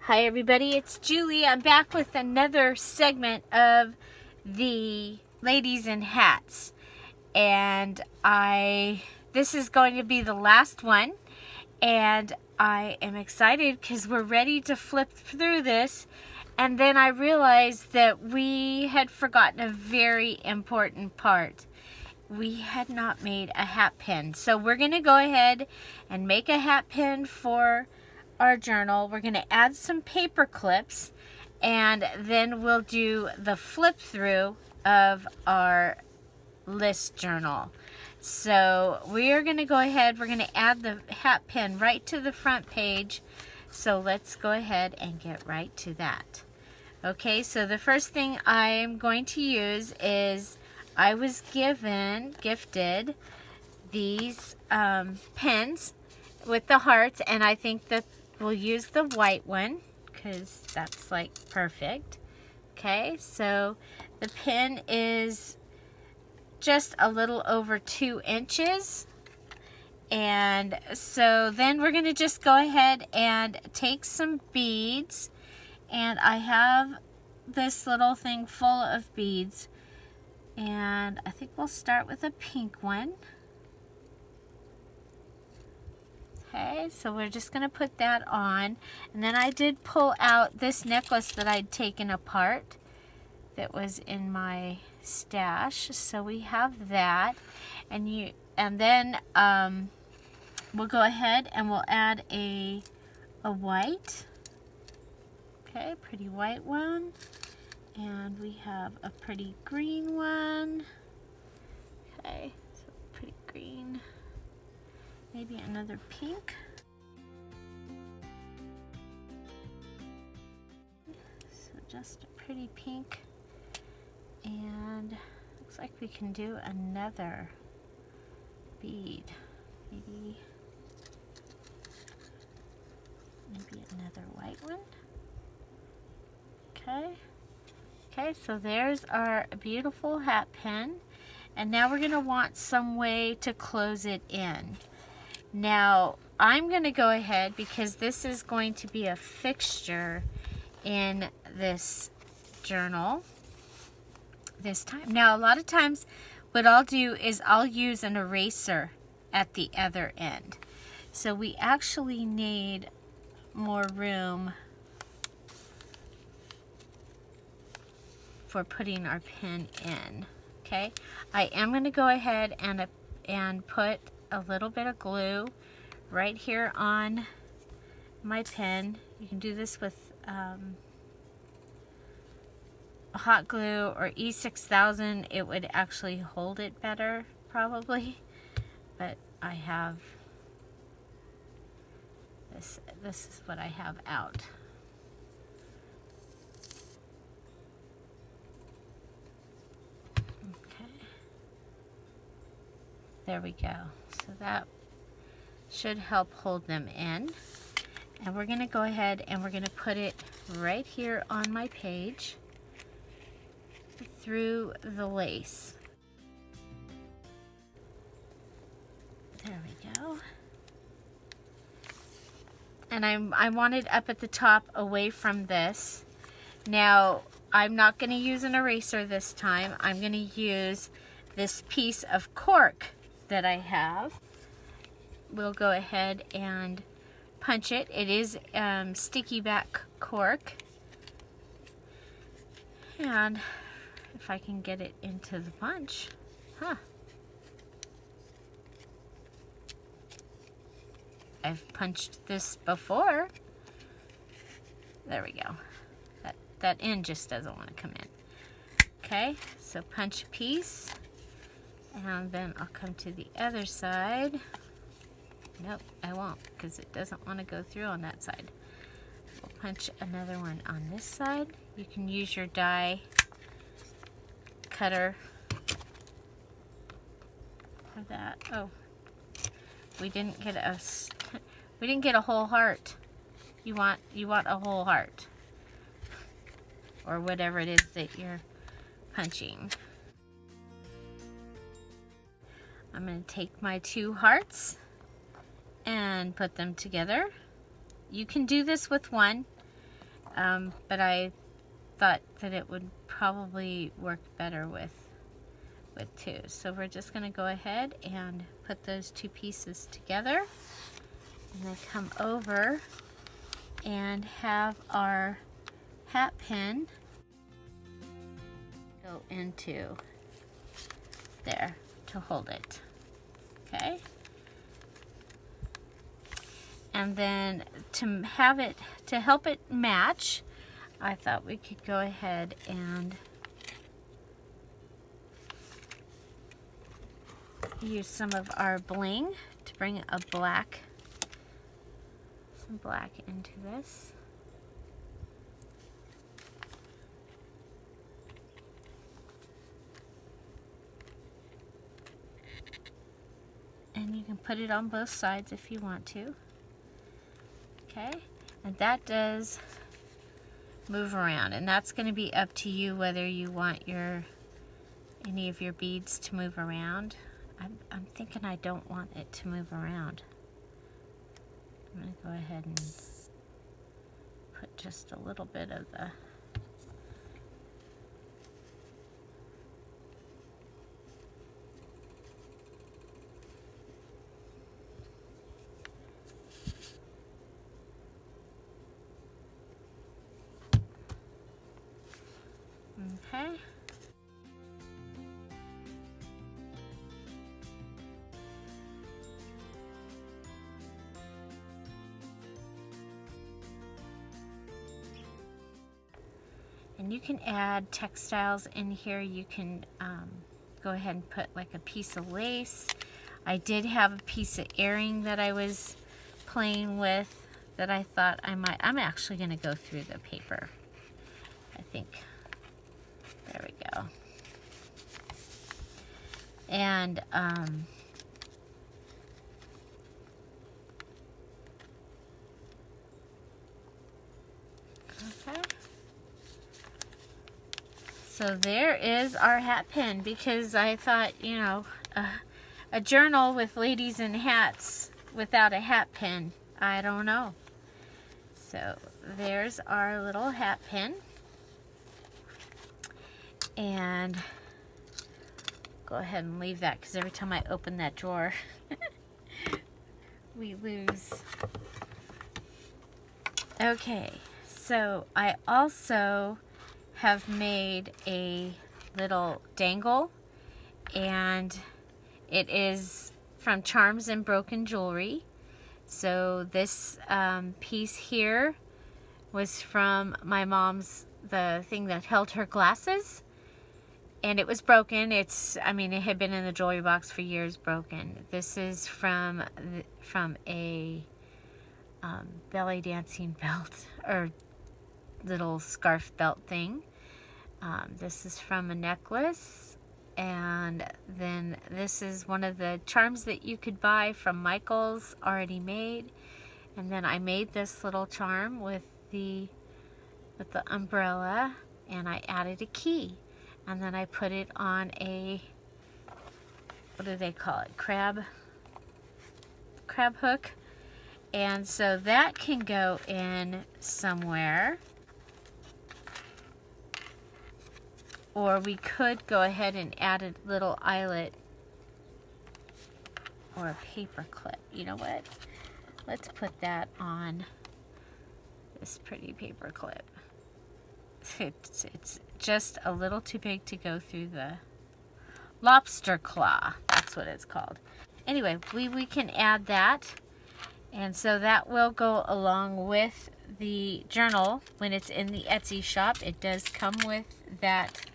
Hi everybody, it's Julie. I'm back with another segment of the ladies in hats, and this is going to be the last one, and I am excited because we're ready to flip through this. And then I realized that we had forgotten a very important part. We had not made a hat pin, so we're going to go ahead and make a hat pin for our journal. We're going to add some paper clips, and then we'll do the flip through of our list journal. So we are going to go ahead, we're going to add the hat pin right to the front page. So let's go ahead and get right to that. Okay, so the first thing I'm going to use is, I was gifted these pins with the hearts, and I think that we'll use the white one because that's like perfect. Okay, so the pin is just a little over 2 inches, and so then we're going to just go ahead and take some beads, and I have this little thing full of beads, and I think we'll start with a pink one. Okay, so we're just going to put that on, and then I did pull out this necklace that I'd taken apart that was in my stash, so we have that, and then we'll go ahead and we'll add a white, okay, pretty white one, and we have a pretty green one, okay, so pretty green. Maybe another pink. So just a pretty pink. And looks like we can do another bead. Maybe another white one. Okay. Okay, so there's our beautiful hat pin. And now we're going to want some way to close it in. Now, I'm going to go ahead, because this is going to be a fixture in this journal this time. Now, a lot of times what I'll do is I'll use an eraser at the other end. So we actually need more room for putting our pin in. Okay, I am going to go ahead and put a little bit of glue right here on my pen. You can do this with hot glue or E6000. It would actually hold it better probably, but I have this is what I have out. Okay, there we go. So that should help hold them in. And we're going to go ahead and we're going to put it right here on my page through the lace. There we go. And I want it up at the top away from this. Now, I'm not going to use an eraser this time. I'm going to use this piece of cork that I have. We'll go ahead and punch it. It is sticky back cork, and if I can get it into the punch, I've punched this before. There we go. That end just doesn't want to come in. Okay, so punch a piece, and then I'll come to the other side. Nope, I won't, because it doesn't want to go through on that side. We'll punch another one on this side. You can use your die cutter for that. Oh, we didn't get a whole heart. You want a whole heart, or whatever it is that you're punching. I'm going to take my 2 hearts and put them together. You can do this with one. but I thought that it would probably work better with two. So we're just going to go ahead and put those two pieces together, and then come over and have our hat pin go into there to hold it. Okay. And then to help it match, I thought we could go ahead and use some of our bling to bring some black into this. And you can put it on both sides if you want to. Okay, and that does move around, and that's going to be up to you whether you want any of your beads to move around. I'm thinking I don't want it to move around. I'm going to go ahead and put just a little bit of the okay. And you can add textiles in here. You can go ahead and put like a piece of lace. I did have a piece of earring that I was playing with that I thought I'm actually going to go through the paper. I think. There we go. And okay. So there is our hat pin, because I thought, you know, a journal with ladies in hats without a hat pin, I don't know. So there's our little hat pin. And go ahead and leave that, because every time I open that drawer, we lose. Okay, so I also have made a little dangle, and it is from Charms and Broken Jewelry. So this piece here was from my mom's, the thing that held her glasses, and it was broken. I mean, it had been in the jewelry box for years, broken. This is from a belly dancing belt, or little scarf belt thing. This is from a necklace, and then this is one of the charms that you could buy from Michael's already made. And then I made this little charm with the umbrella, and I added a key, and then I put it on a, what do they call it, crab hook. And so that can go in somewhere. Or we could go ahead and add a little eyelet or a paper clip. You know what? Let's put that on this pretty paper clip. It's just a little too big to go through the lobster claw. That's what it's called. Anyway, we can add that. And so that will go along with the journal when it's in the Etsy shop. It does come with that,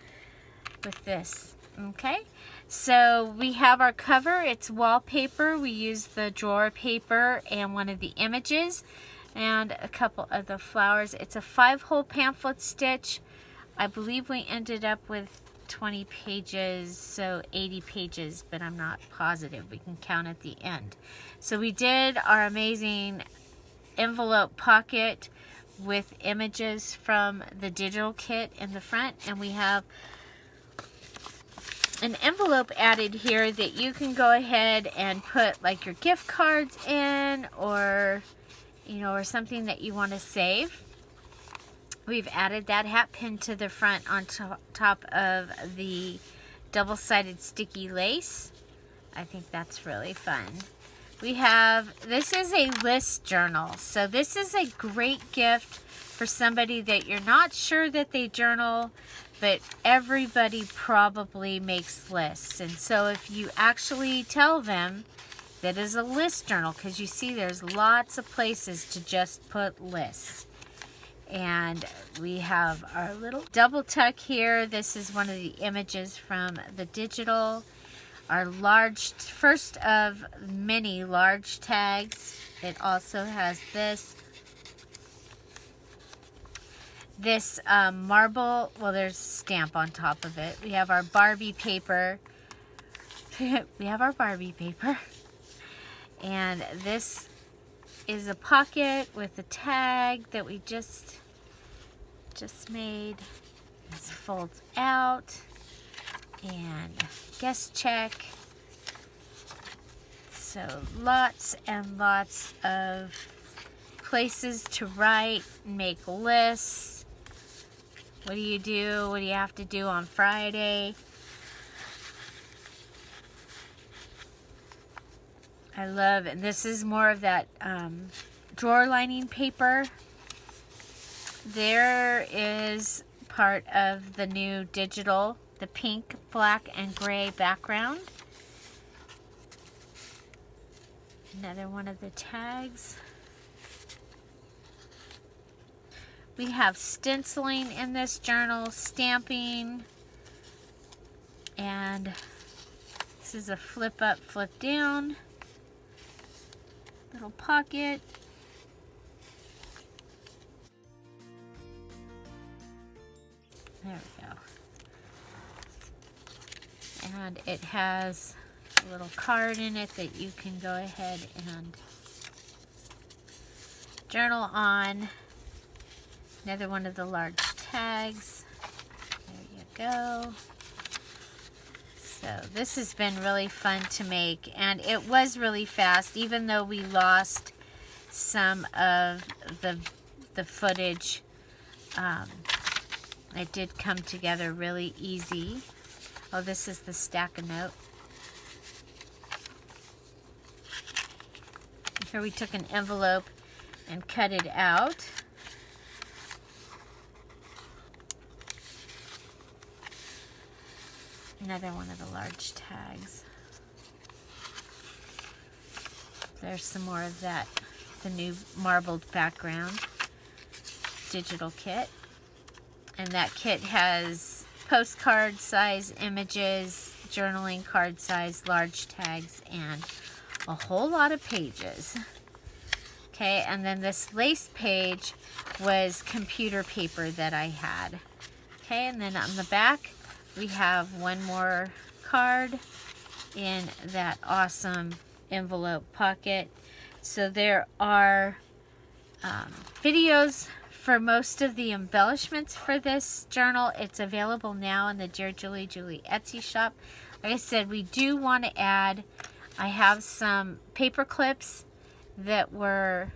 with this. Okay, so we have our cover. It's wallpaper. We use the drawer paper and one of the images and a couple of the flowers. It's a 5-hole pamphlet stitch. I believe we ended up with 20 pages, so 80 pages, but I'm not positive. We can count at the end. So we did our amazing envelope pocket with images from the digital kit in the front, and we have an envelope added here that you can go ahead and put like your gift cards in, or you know, or something that you want to save. We've added that hat pin to the front on top of the double-sided sticky lace. I think that's really fun. We have, this is a list journal. So this is a great gift for somebody that you're not sure that they journal, but everybody probably makes lists. And so if you actually tell them that is a list journal, because you see there's lots of places to just put lists. And we have our little double tuck here. This is one of the images from the digital. Our large, first of many large tags. It also has this marble, well, there's a stamp on top of it. We have our Barbie paper. We have our Barbie paper. And this is a pocket with a tag that we just made. This folds out. And guest check. So lots and lots of places to write, make lists. What do you do? What do you have to do on Friday? I love, and this is more of that drawer lining paper. There is part of the new digital, the pink, black, and gray background. Another one of the tags. We have stenciling in this journal, stamping, and this is a flip up, flip down. Little pocket. There we go. And it has a little card in it that you can go ahead and journal on. Another one of the large tags. There you go. So this has been really fun to make, and it was really fast, even though we lost some of the footage. It did come together really easy. Oh, this is the stack of note. Here we took an envelope and cut it out. Another one of the large tags. There's some more of that, the new marbled background digital kit. And that kit has postcard size images, journaling card size, large tags, and a whole lot of pages. Okay, and then this lace page was computer paper that I had. Okay, and then on the back, we have one more card in that awesome envelope pocket. So there are videos for most of the embellishments for this journal. It's available now in the Dearjuliejulie Etsy shop. Like I said, we do want to add, I have some paper clips that were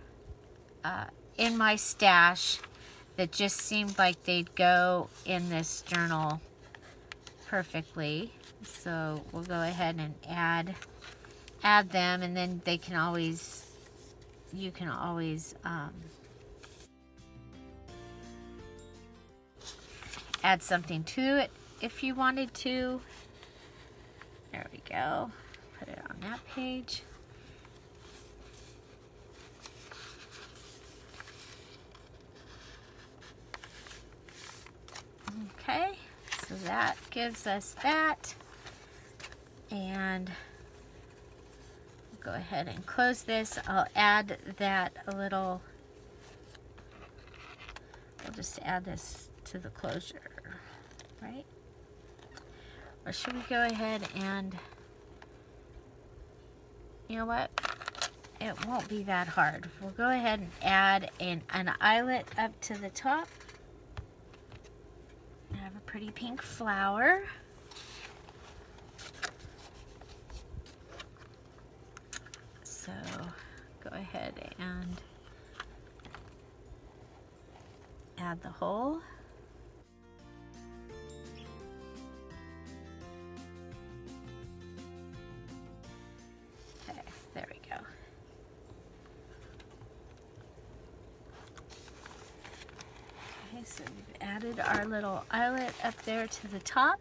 in my stash that just seemed like they'd go in this journal perfectly. So we'll go ahead and add them, and then they can always, you can always add something to it if you wanted to. There we go. Put it on that page. Okay, so that gives us that. And go ahead and close this. I'll add that a little, we'll just add this to the closure, right? Or should we go ahead and, you know what? It won't be that hard. We'll go ahead and add an eyelet up to the top. I have a pretty pink flower. So go ahead and add the hole. Okay, there we go. Okay, so we've added our little eyelet up there to the top.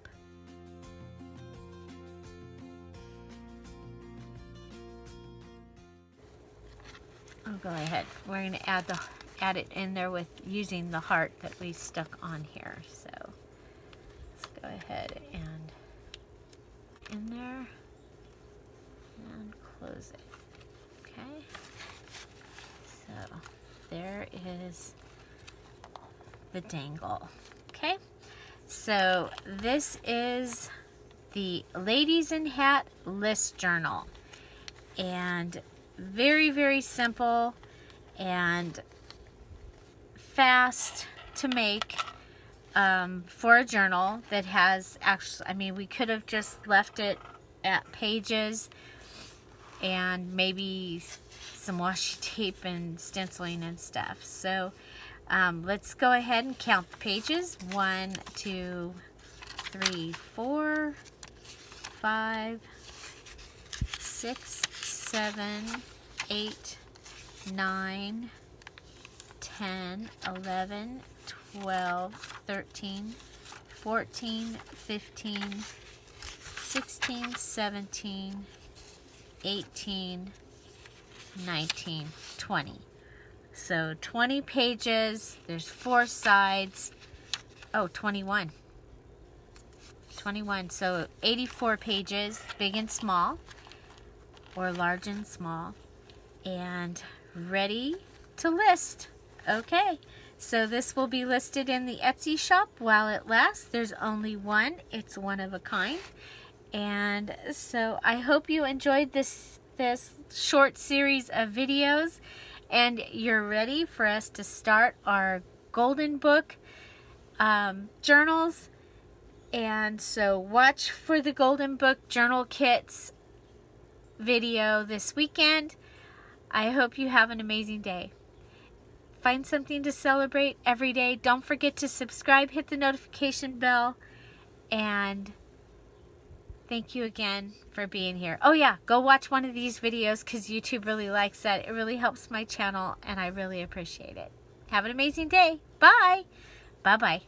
I'll go ahead. We're going to add it in there with using the heart that we stuck on here. So let's go ahead and in there and close it. Okay. So there is the dangle. Okay. So this is the Ladies in Hat list journal, and very, very simple and fast to make for a journal that has actually, I mean, we could have just left it at pages and maybe some washi tape and stenciling and stuff. So let's go ahead and count the pages. 1, 2, 3, 4, 5, 6, 7, 8, 9, 10, 11, 12, 13, 14, 15, 16, 17, 18, 19, 20. So 20 pages, there's 4 sides. Oh, 21. 21, so 84 pages, big and small, or large and small, and ready to list. Okay, so this will be listed in the Etsy shop while it lasts. There's only one. It's one of a kind. And so I hope you enjoyed this short series of videos, and you're ready for us to start our Golden Book journals. And so watch for the Golden Book journal kits video this weekend. I hope you have an amazing day. Find something to celebrate every day. Don't forget to subscribe, hit the notification bell, and thank you again for being here. Oh yeah, go watch one of these videos because YouTube really likes that. It really helps my channel and I really appreciate it. Have an amazing day. Bye. Bye-bye.